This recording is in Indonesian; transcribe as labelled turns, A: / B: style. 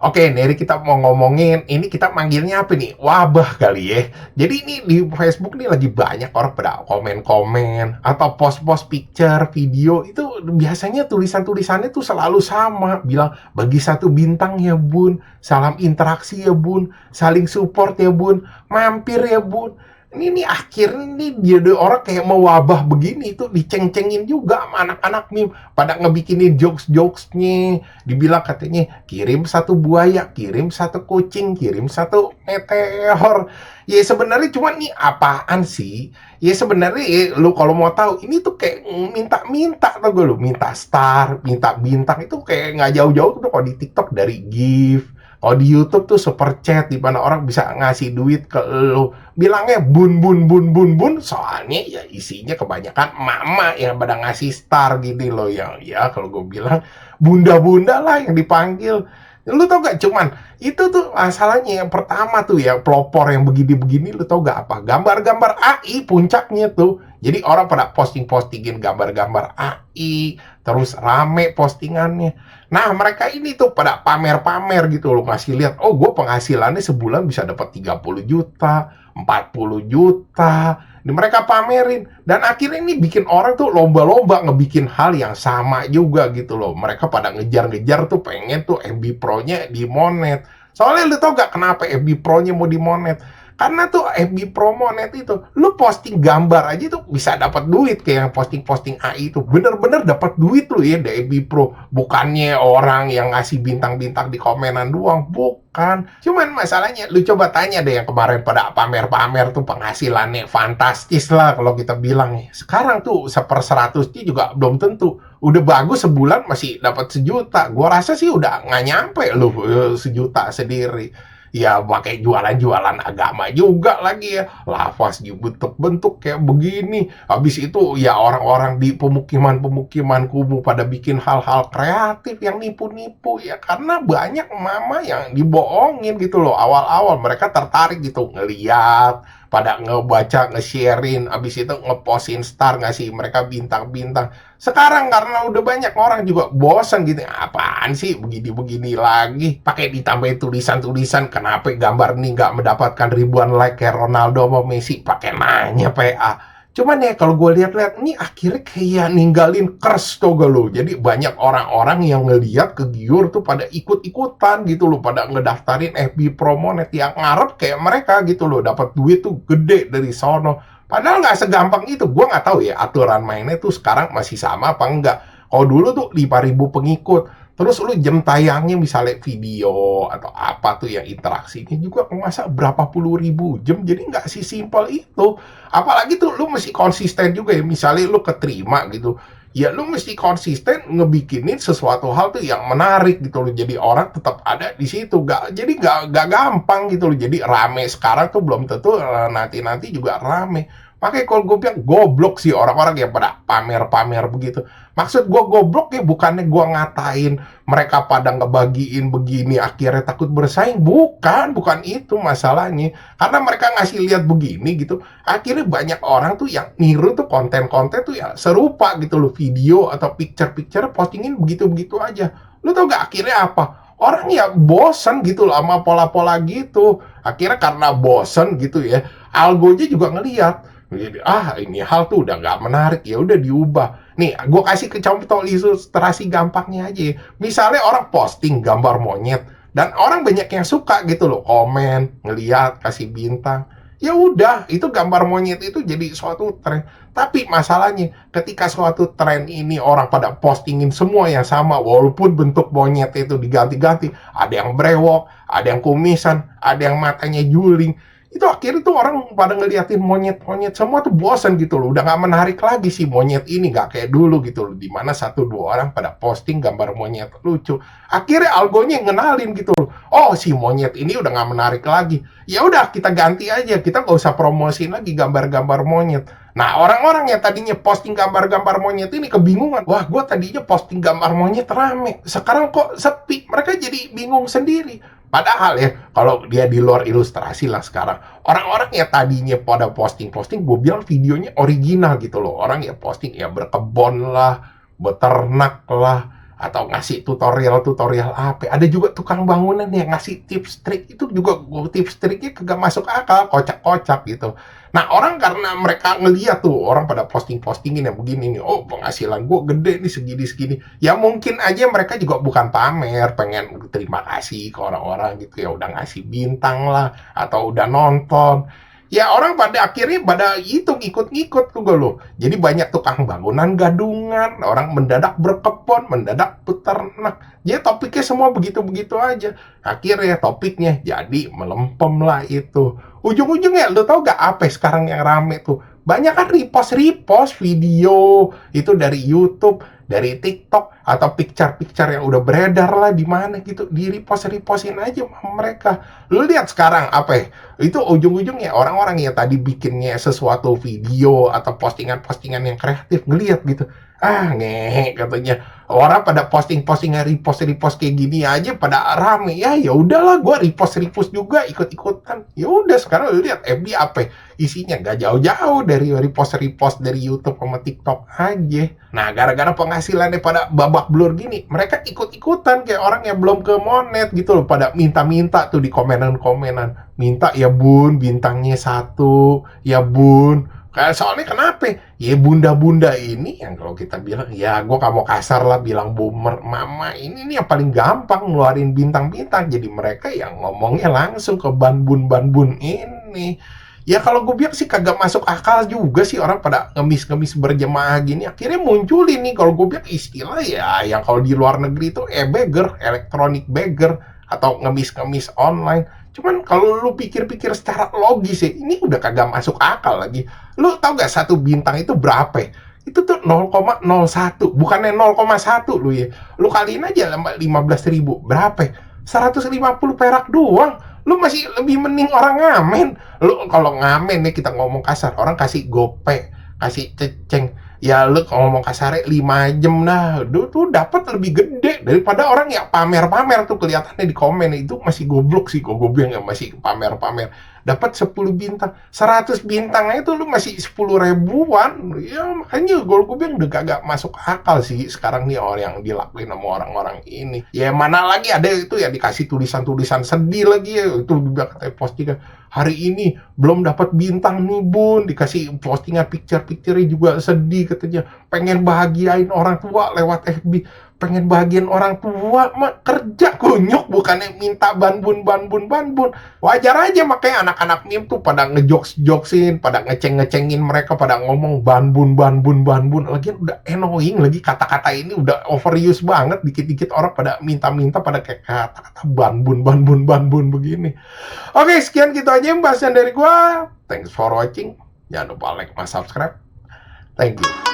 A: Oke, dari kita mau ngomongin, ini kita manggilnya apa nih? Wabah kali ya. Jadi ini di Facebook nih lagi banyak orang pada komen-komen atau post-post picture, video itu biasanya tulisan-tulisannya tuh selalu sama, bilang bagi satu bintang ya bun, salam interaksi ya bun, saling support ya bun, mampir ya bun. Ini nih akhirnya nih dia orang kayak mewabah begini tuh diceng-cengin juga sama anak-anak meme pada ngebikinin jokes-jokesnya, dibilang katanya kirim satu buaya, kirim satu kucing, kirim satu meteor. Ya sebenarnya cuma nih apaan sih? Ya sebenarnya lu kalau mau tahu ini tuh kayak minta-minta tuh gue lu, minta star, minta bintang itu kayak nggak jauh-jauh tuh kalau di TikTok dari gift. Kalau di YouTube tuh super chat di mana orang bisa ngasih duit ke lu. Bilangnya bun bun bun bun bun soalnya ya isinya kebanyakan mama yang pada ngasih star gini loh ya. Ya kalau gue bilang bunda-bunda lah yang dipanggil. Lu tau gak cuman itu tuh masalahnya yang pertama tuh ya pelopor yang begini-begini lu tau gak apa? Gambar-gambar AI puncaknya tuh. Jadi orang pada posting-postingin gambar-gambar AI, terus rame postingannya. Nah, mereka ini tuh pada pamer-pamer gitu loh, ngasih lihat, oh gue penghasilannya sebulan bisa dapat 30 juta, 40 juta. Ini mereka pamerin dan akhirnya ini bikin orang tuh lomba-lomba ngebikin hal yang sama juga gitu loh. Mereka pada ngejar-ngejar tuh pengen tuh MB Pro-nya dimonet. Soalnya lu tau gak kenapa MB Pro-nya mau dimonet? Karena tuh FB Promonet itu, lu posting gambar aja tuh bisa dapat duit kayak yang posting-posting AI itu. Bener-bener dapat duit lu ya dari FB Pro. Bukannya orang yang ngasih bintang-bintang di komenan doang, bukan. Cuman masalahnya, lu coba tanya deh yang kemarin pada pamer-pamer tuh penghasilannya fantastis lah kalau kita bilang. Sekarang tuh 1/100 juga belum tentu. Udah bagus sebulan masih dapat 1 juta. Gua rasa sih udah nggak nyampe lu 1 juta sendiri. Ya pakai jualan-jualan agama juga lagi ya, lafaz dibentuk-bentuk kayak begini. Habis itu ya orang-orang di pemukiman-pemukiman kumuh pada bikin hal-hal kreatif yang nipu-nipu ya, karena banyak mama yang dibohongin gitu loh. Awal-awal mereka tertarik gitu ngeliat, pada ngebaca, nge-sharein, habis itu ngepostin star, ngasih mereka bintang-bintang. Sekarang karena udah banyak orang juga bosan gitu, apaan sih begini-begini lagi, pakai ditambahin tulisan-tulisan, kenapa gambar ini nggak mendapatkan ribuan like kayak Ronaldo sama Messi, pakai nanya PA. Cuman ya kalau gue lihat-lihat ini akhirnya kayak ninggalin curse tuh gak lo. Jadi banyak orang-orang yang ngeliat kegiur tuh pada ikut-ikutan gitu loh, pada ngedaftarin FB Promonet yang ngarep kayak mereka gitu loh, dapat duit tuh gede dari sono. Padahal nggak segampang itu. Gue nggak tahu ya aturan mainnya tuh sekarang masih sama apa enggak. Kalau dulu tuh 5.000 pengikut, terus lu jam tayangnya misalnya video atau apa tuh yang interaksinya juga masa berapa puluh ribu jam, jadi nggak sih simpel itu. Apalagi tuh lu mesti konsisten juga ya, misalnya lu keterima gitu, ya lu mesti konsisten ngebikinin sesuatu hal tuh yang menarik gitu loh, jadi orang tetap ada di situ. Jadi nggak gampang gitu loh, jadi rame sekarang tuh belum tentu nanti juga rame. Makanya kalau gue bilang goblok sih orang-orang yang pada pamer-pamer begitu. Maksud gue goblok ya bukannya gue ngatain mereka pada ngebagiin begini akhirnya takut bersaing. Bukan itu masalahnya. Karena mereka ngasih lihat begini gitu, akhirnya banyak orang tuh yang niru tuh konten-konten tuh ya serupa gitu loh, video atau picture-picture postingin begitu-begitu aja. Lu tau gak akhirnya apa? Orang ya bosen gitu loh sama pola-pola gitu. Akhirnya karena bosen gitu ya, algonya juga ngeliat. Jadi, ini hal tuh udah nggak menarik, ya udah diubah. Nih, gue kasih ke contoh ilustrasi gampangnya aja. Misalnya orang posting gambar monyet dan orang banyak yang suka gitu loh, komen, ngeliat, kasih bintang. Ya udah, itu gambar monyet itu jadi suatu tren. Tapi masalahnya, ketika suatu tren ini orang pada postingin semua yang sama, walaupun bentuk monyet itu diganti-ganti, ada yang brewok, ada yang kumisan, ada yang matanya juling, itu akhirnya tuh orang pada ngeliatin monyet-monyet semua tuh bosan gitu loh, udah nggak menarik lagi sih monyet ini, nggak kayak dulu gitu loh, dimana 1-2 orang pada posting gambar monyet lucu, akhirnya algonya ngenalin gitu loh, oh si monyet ini udah nggak menarik lagi, ya udah kita ganti aja, kita nggak usah promosiin lagi gambar-gambar monyet. Nah orang-orang yang tadinya posting gambar-gambar monyet ini kebingungan, wah gue tadinya posting gambar monyet rame, sekarang kok sepi, mereka jadi bingung sendiri. Padahal ya, kalau dia di luar ilustrasi lah sekarang, orang-orang yang tadinya pada posting-posting, gue bilang videonya original gitu loh. Orang ya posting ya berkebun lah, beternak lah, atau ngasih tutorial-tutorial apa. Ada juga tukang bangunan yang ngasih tips trik, itu juga tips triknya kagak masuk akal, kocak-kocak gitu. Nah, orang karena mereka ngeliat tuh, orang pada posting-postingin yang begini nih, oh penghasilan gue gede nih segini-segini. Ya mungkin aja mereka juga bukan pamer, pengen terima kasih ke orang-orang gitu ya, udah ngasih bintang lah, atau udah nonton. Ya orang pada akhirnya pada itu ngikut-ngikut tuh lo. Jadi banyak tukang bangunan gadungan, orang mendadak berkebun, mendadak peternak. Jadi topiknya semua begitu-begitu aja. Akhirnya topiknya jadi melempem lah itu. Ujung-ujungnya lo tau gak apa sekarang yang rame tuh? Banyak kan repost-repost video itu dari YouTube, dari TikTok, atau picture-picture yang udah beredar lah di mana gitu, di repost-repostin aja sama mereka. Lu lihat sekarang apa? Itu ujung-ujungnya orang-orang yang tadi bikinnya sesuatu video atau postingan-postingan yang kreatif ngeliat gitu. Ah, ngehe katanya. Orang pada posting-postingan repost-repost kayak gini aja pada rame. Ya udahlah, gua repost-repost juga ikut-ikutan. Ya udah sekarang lu lihat FB apa? Isinya nggak jauh-jauh dari repost-repost dari YouTube sama TikTok aja. Nah, gara-gara penghasilannya pada babak belur gini, mereka ikut-ikutan kayak orang yang belum ke monet gitu loh, pada minta-minta tuh di komenan-komenan. Minta ya bun, bintangnya 1, ya bun. Kayak soalnya kenapa? Ya bunda-bunda ini yang kalau kita bilang, ya gue gak mau kasar lah bilang boomer, mama ini nih yang paling gampang ngeluarin bintang-bintang. Jadi mereka yang ngomongnya langsung ke banbun-banbun ini. Ya kalau gue bilang sih kagak masuk akal juga sih orang pada ngemis-ngemis berjemaah gini. Akhirnya muncul ini kalau gue bilang istilah ya yang kalau di luar negeri itu beggar, electronic beggar, atau ngemis-ngemis online. Cuman kalau lu pikir-pikir secara logis ya, ini udah kagak masuk akal lagi. Lu tau gak satu bintang itu berapa? Itu tuh 0,01, bukannya 0,1 lu ya. Lu kaliin aja 15.000, berapa? 150 perak doang. Lu masih lebih mending orang ngamen. Lu kalau ngamen nih kita ngomong kasar, orang kasih gope, kasih ceceng. Ya lu kalau ngomong kasarnya 5 jam nah, lu tuh dapat lebih gede daripada orang yang pamer-pamer tuh kelihatannya di komen itu masih goblok sih kok gue bilang ya, masih pamer-pamer. Dapat 10 bintang, 100 bintangnya itu lu masih 10 ribuan. Ya makanya gue bilang udah gak masuk akal sih sekarang nih orang yang dilakuin sama orang-orang ini. Ya mana lagi ada itu ya dikasih tulisan-tulisan sedih lagi ya, itu juga katanya postingan hari ini belum dapat bintang nih bun, dikasih postingan picture-picture juga sedih katanya, pengen bahagiain orang tua lewat FB. Pengen bahagian orang tua mah kerja kunyuk, bukannya minta banbun. Wajar aja makanya anak-anak meme tuh pada ngejokes-joksin, pada ngecengin mereka, pada ngomong banbun. Lagian udah annoying lagi kata-kata ini udah overuse banget, dikit-dikit orang pada minta-minta pada kayak kata-kata banbun begini. Oke, sekian gitu aja pembahasan dari gua. Thanks for watching. Jangan lupa like, subscribe. Thank you.